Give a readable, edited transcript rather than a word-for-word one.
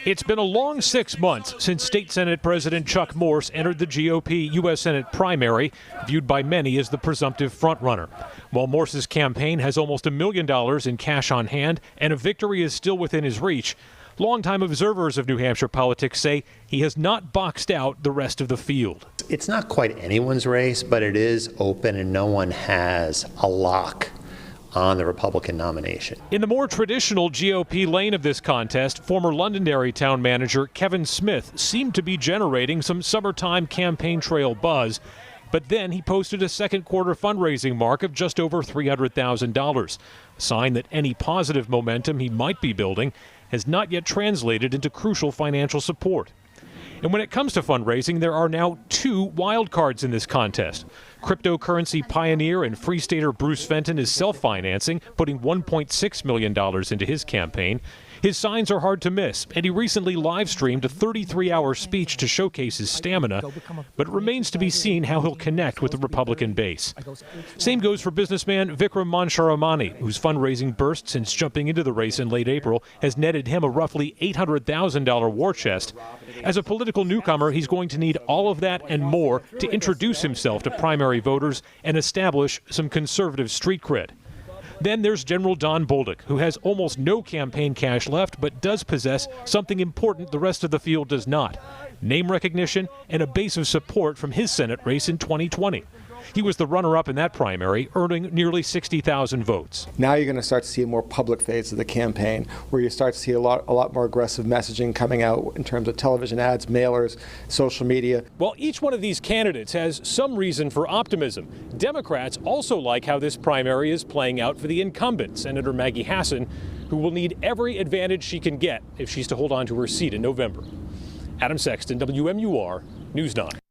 It's been a long 6 months since State Senate President Chuck Morse entered the GOP U.S. Senate primary, viewed by many as the presumptive frontrunner. While Morse's campaign has almost $1 million in cash on hand and a victory is still within his reach, longtime observers of New Hampshire politics say he has not boxed out the rest of the field. It's not quite anyone's race, but it is open and no one has a lock on the Republican nomination. In the more traditional GOP lane of this contest, former Londonderry town manager Kevin Smith seemed to be generating some summertime campaign trail buzz, but then he posted a second quarter fundraising mark of just over $300,000, a sign that any positive momentum he might be building has not yet translated into crucial financial support. And when it comes to fundraising, there are now two wild cards in this contest. Cryptocurrency pioneer and Free Stater Bruce Fenton is self-financing, putting $1.6 million into his campaign. His signs are hard to miss, and he recently live-streamed a 33-hour speech to showcase his stamina, but it remains to be seen how he'll connect with the Republican base. Same goes for businessman Vikram Mansharamani, whose fundraising burst since jumping into the race in late April has netted him a roughly $800,000 war chest. As a political newcomer, he's going to need all of that and more to introduce himself to primary voters and establish some conservative street cred. Then there's General Don Bolduc, who has almost no campaign cash left, but does possess something important the rest of the field does not: name recognition and a base of support from his Senate race in 2020. He was the runner-up in that primary, earning nearly 60,000 votes. Now you're going to start to see a more public phase of the campaign, where you start to see a lot more aggressive messaging coming out in terms of television ads, mailers, social media. While each one of these candidates has some reason for optimism, Democrats also like how this primary is playing out for the incumbent, Senator Maggie Hassan, who will need every advantage she can get if she's to hold on to her seat in November. Adam Sexton, WMUR News 9.